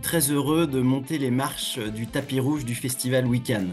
très heureux de monter les marches du tapis rouge du festival Week-end.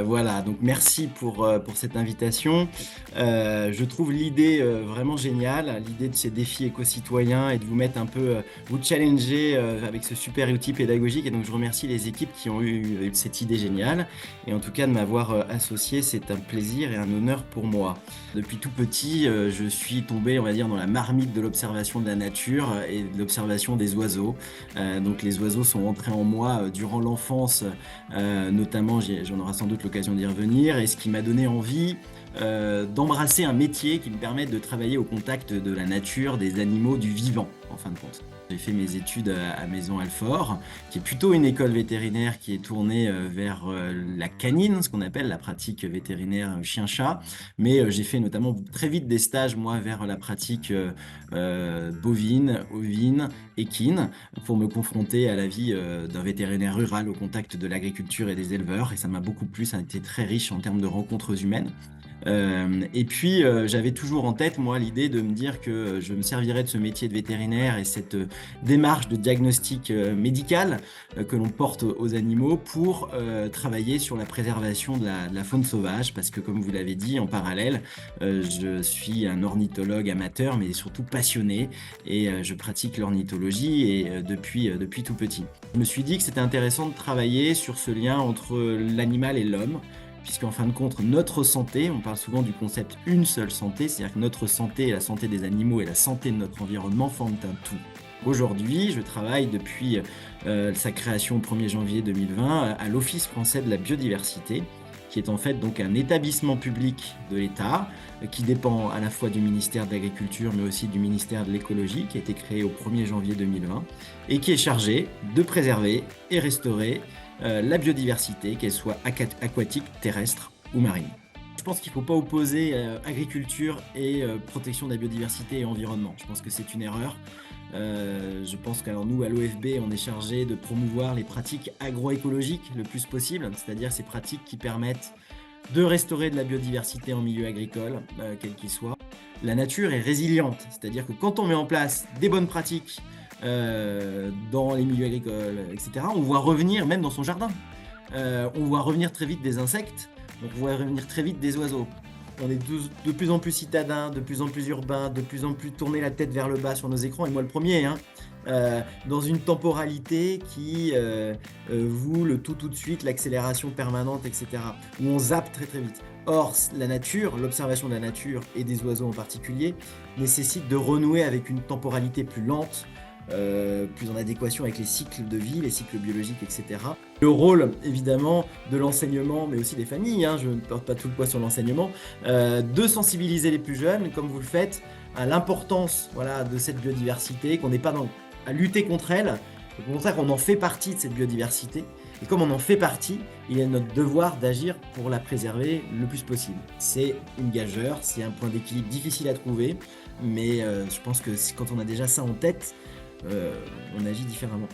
Voilà, donc merci pour cette invitation. Je trouve l'idée vraiment géniale, l'idée de ces défis éco-citoyens et de vous mettre un peu, vous challenger avec ce super outil pédagogique. Et donc je remercie les équipes qui ont eu cette idée géniale. Et en tout cas de m'avoir associé, c'est un plaisir et un honneur pour moi. Depuis tout petit, je suis tombé, on va dire, dans la marmite de l'observation de la nature et de l'observation des oiseaux. Donc les oiseaux sont entrés en moi durant l'enfance, notamment, j'en aurai sans doute l'occasion d'y revenir, et ce qui m'a donné envie d'embrasser un métier qui me permette de travailler au contact de la nature, des animaux, du vivant, en fin de compte. J'ai fait mes études à Maison-Alfort, qui est plutôt une école vétérinaire qui est tournée vers la canine, ce qu'on appelle la pratique vétérinaire chien-chat. Mais j'ai fait notamment très vite des stages, moi, vers la pratique bovine, ovine, équine, pour me confronter à la vie d'un vétérinaire rural au contact de l'agriculture et des éleveurs. Et ça m'a beaucoup plu, ça a été très riche en termes de rencontres humaines. Et puis, j'avais toujours en tête, moi, l'idée de me dire que je me servirais de ce métier de vétérinaire et cette démarche de diagnostic médical que l'on porte aux animaux pour travailler sur la préservation de la faune sauvage, parce que, comme vous l'avez dit, en parallèle, je suis un ornithologue amateur, mais surtout passionné, et je pratique l'ornithologie et depuis tout petit. Je me suis dit que c'était intéressant de travailler sur ce lien entre l'animal et l'homme, puisqu'en fin de compte, notre santé, on parle souvent du concept une seule santé, c'est-à-dire que notre santé, la santé des animaux et la santé de notre environnement forment un tout. Aujourd'hui, je travaille depuis sa création au 1er janvier 2020 à l'Office français de la biodiversité, qui est en fait donc un établissement public de l'État qui dépend à la fois du ministère de l'Agriculture mais aussi du ministère de l'Écologie, qui a été créé au 1er janvier 2020 et qui est chargé de préserver et restaurer la biodiversité, qu'elle soit aquatique, terrestre ou marine. Je pense qu'il ne faut pas opposer agriculture et protection de la biodiversité et environnement. Je pense que c'est une erreur. Je pense qu'alors nous, à l'OFB, on est chargé de promouvoir les pratiques agroécologiques le plus possible, c'est-à-dire ces pratiques qui permettent de restaurer de la biodiversité en milieu agricole, quel qu'il soit. La nature est résiliente, c'est-à-dire que quand on met en place des bonnes pratiques dans les milieux agricoles, etc., on voit revenir, même dans son jardin, on voit revenir très vite des insectes, on voit revenir très vite des oiseaux. On est de plus en plus citadins, de plus en plus urbains, de plus en plus tourner la tête vers le bas sur nos écrans, et moi le premier, dans une temporalité qui voue le tout de suite, l'accélération permanente, etc., où on zappe très très vite. Or, la nature, l'observation de la nature et des oiseaux en particulier, nécessite de renouer avec une temporalité plus lente, plus en adéquation avec les cycles de vie, les cycles biologiques, etc. Le rôle, évidemment, de l'enseignement, mais aussi des familles, je ne porte pas tout le poids sur l'enseignement, de sensibiliser les plus jeunes, comme vous le faites, à l'importance de cette biodiversité, qu'on n'est pas à lutter contre elle, au contraire, on en fait partie de cette biodiversité. Et comme on en fait partie, il est notre devoir d'agir pour la préserver le plus possible. C'est une gageure, c'est un point d'équilibre difficile à trouver, mais je pense que quand on a déjà ça en tête, on agit différemment.